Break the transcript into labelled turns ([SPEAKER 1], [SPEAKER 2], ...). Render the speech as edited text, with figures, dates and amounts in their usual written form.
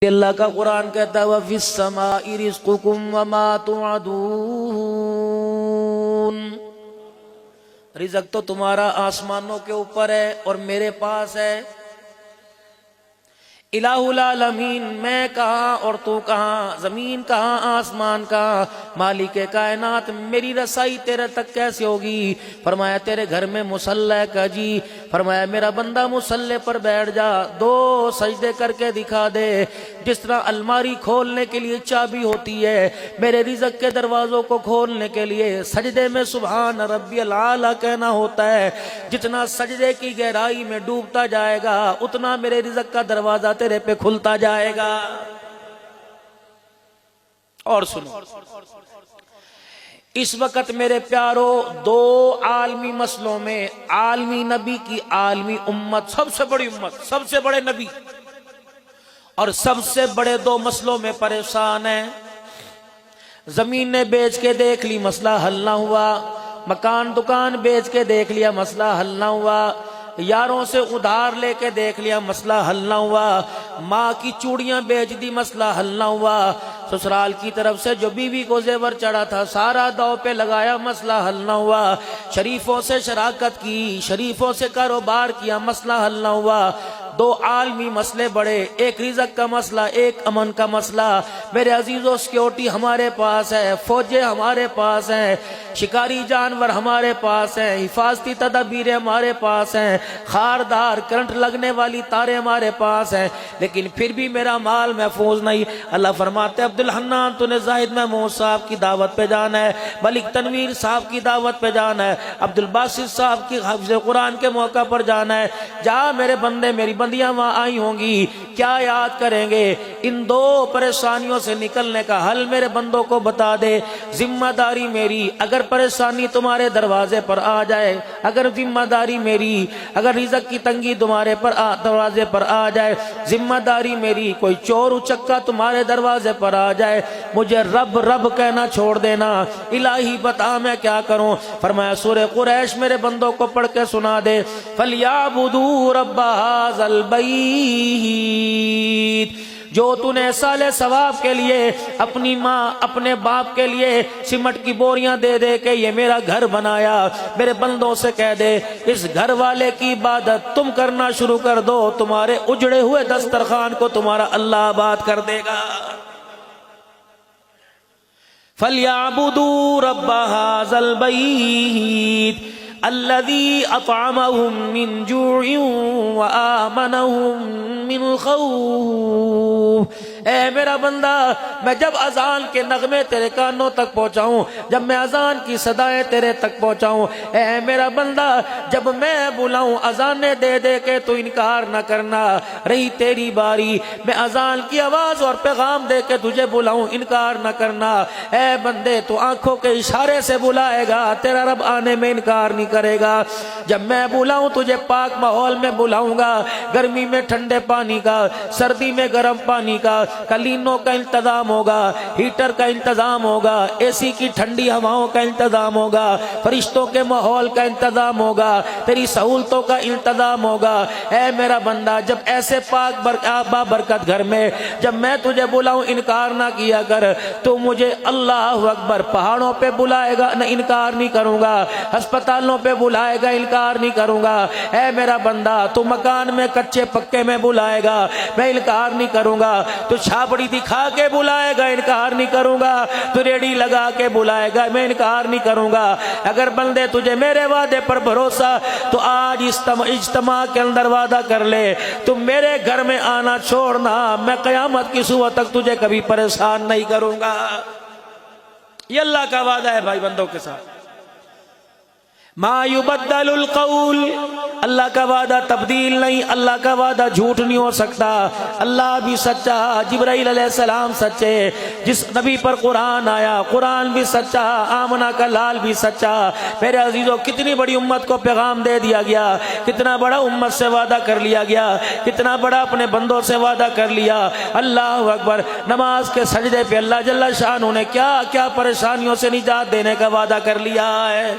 [SPEAKER 1] اللہ کا قرآن کہتا ہے وَفِي السَّمَاءِ رِزْقُكُمْ وَمَا تُوعَدُونَ، رزق تو تمہارا آسمانوں کے اوپر ہے اور میرے پاس ہے۔ الہ العالمین، میں کہاں اور تو کہاں، زمین کہاں آسمان کہاں، مالک کائنات، میری رسائی تیرے تک کیسے ہوگی؟ فرمایا تیرے گھر میں مصلی کا جی، فرمایا میرا بندہ مصلی پر بیٹھ جا، دو سجدے کر کے دکھا دے، جس طرح الماری کھولنے کے لیے چابی ہوتی ہے، میرے رزق کے دروازوں کو کھولنے کے لیے سجدے میں سبحان ربی العالی کہنا ہوتا ہے۔ جتنا سجدے کی گہرائی میں ڈوبتا جائے گا اتنا میرے رزق کا دروازہ تیرے پہ کھلتا جائے گا۔ اور سنو، اس وقت میرے پیارو دو عالمی مسئلوں میں عالمی نبی کی عالمی امت، سب سے بڑی امت، سب سے بڑے نبی، اور سب سے بڑے دو مسئلوں میں پریشان ہیں۔ زمین نے بیچ کے دیکھ لی، مسئلہ حل نہ ہوا، مکان دکان بیچ کے دیکھ لیا، مسئلہ حل نہ ہوا، یاروں سے ادھار لے کے دیکھ لیا، مسئلہ حل نہ ہوا، ماں کی چوڑیاں بیچ دی، مسئلہ حل نہ ہوا، سسرال کی طرف سے جو بیوی کو زیور چڑھا تھا سارا داؤ پہ لگایا، مسئلہ حل نہ ہوا، شریفوں سے شراکت کی، شریفوں سے کاروبار کیا، مسئلہ حل نہ ہوا۔ دو عالمی مسئلے بڑے، ایک رزق کا مسئلہ، ایک امن کا مسئلہ۔ میرے عزیزوں، سیکیورٹی ہمارے پاس ہے، فوجیں ہمارے پاس ہیں، شکاری جانور ہمارے پاس ہیں، حفاظتی تدابیر ہمارے پاس ہیں، خاردار کرنٹ لگنے والی تاریں ہمارے پاس ہیں، لیکن پھر بھی میرا مال محفوظ نہیں۔ اللہ فرماتے عبدالحنان تو نے زاہد محمود صاحب کی دعوت پہ جانا ہے، ملک تنویر صاحب کی دعوت پہ جانا ہے، عبدالباسط صاحب کی حفظ قرآن کے موقع پر جانا ہے، جا میرے بندے میری بندیاں وہاں آئی ہوں گی، کیا یاد کریں گے؟ ان دو پریشانیوں سے نکلنے کا حل میرے بندوں کو بتا دے۔ ذمہ داری میری، اگر پریشانی تمہارے دروازے پر آ جائے، اگر ذمہ داری میری، اگر رزق کی تنگی تمہارے پر دروازے پر آ جائے، ذمہ داری میری، کوئی چور اچکا تمہارے دروازے پر آ جائے، مجھے رب رب کہنا چھوڑ دینا، الہی بتا میں کیا کروں؟ فرمایا سورہ قریش میرے بندوں کو پڑھ کے سنا دے، فَلْيَعْبُدُوا رَبَّ هَذَا الْبَيْتِ، جو تو نے سال ثواب کے لیے اپنی ماں اپنے باپ کے لیے سمٹ کی بوریاں دے دے کے یہ میرا گھر بنایا، میرے بندوں سے کہہ دے اس گھر والے کی عبادت تم کرنا شروع کر دو، تمہارے اجڑے ہوئے دسترخوان کو تمہارا اللہ آباد کر دے گا۔ فَلْيَعْبُدُوا رَبَّ هَذَا الْبَيْتِ الَّذِي أَطْعَمَهُم مِّن جُوعٍ وَآمَنَهُم مِّنْ خَوْفٍ۔ اے میرا بندہ، میں جب اذان کے نغمے تیرے کانوں تک پہنچاؤں، جب میں اذان کی صدائیں تیرے تک پہنچاؤں، اے میرا بندہ جب میں بلاؤں اذانیں دے دے کے تو انکار نہ کرنا، رہی تیری باری، میں اذان کی آواز اور پیغام دے کے تجھے بلاؤں، انکار نہ کرنا۔ اے بندے تو آنکھوں کے اشارے سے بلائے گا، تیرا رب آنے میں انکار نہیں کرے گا۔ جب میں بلاؤں تجھے پاک ماحول میں بلاؤں گا، گرمی میں ٹھنڈے پانی کا، سردی میں گرم پانی کا، کلینوں کا انتظام ہوگا، ہیٹر کا انتظام ہوگا، اے سی کی ٹھنڈی ہواؤں کا انتظام ہوگا، فرشتوں کے ماحول کا انتظام ہوگا، تیری سہولتوں کا انتظام ہوگا۔ اے میرا بندہ جب ایسے پاک برکت گھر میں جب میں تجھے بلاؤں انکار نہ کیا کر، تو مجھے اللہ اکبر پہاڑوں پہ بلائے گا نہ انکار نہیں کروں گا، ہسپتالوں پہ بلائے گا انکار نہیں کروں گا۔ اے میرا بندہ تو مکان میں کچے پکے میں بلائے گا، میں انکار نہیں کروں گا، تو چھاپڑی دکھا کے بلائے گا، انکار نہیں کروں گا، تو ریڑی لگا کے بلائے گا، میں انکار نہیں کروں گا۔ اگر بندے تجھے میرے وعدے پر بھروسہ، تو آج اجتماع کے اندر وعدہ کر لے، تم میرے گھر میں آنا چھوڑنا، میں قیامت کی صبح تک تجھے کبھی پریشان نہیں کروں گا۔ یہ اللہ کا وعدہ ہے بھائی بندوں کے ساتھ۔ ما یبدل القول، اللہ کا وعدہ تبدیل نہیں، اللہ کا وعدہ جھوٹ نہیں ہو سکتا، اللہ بھی سچا، جبرائیل علیہ السلام سچے، جس نبی پر قرآن آیا قرآن بھی سچا، آمنہ کا لال بھی سچا۔ میرے عزیزوں کتنی بڑی امت کو پیغام دے دیا گیا، کتنا بڑا امت سے وعدہ کر لیا گیا، کتنا بڑا اپنے بندوں سے وعدہ کر لیا۔ اللہ اکبر، نماز کے سجدے پہ اللہ جل شانہ نے کیا کیا پریشانیوں سے نجات دینے کا وعدہ کر لیا ہے۔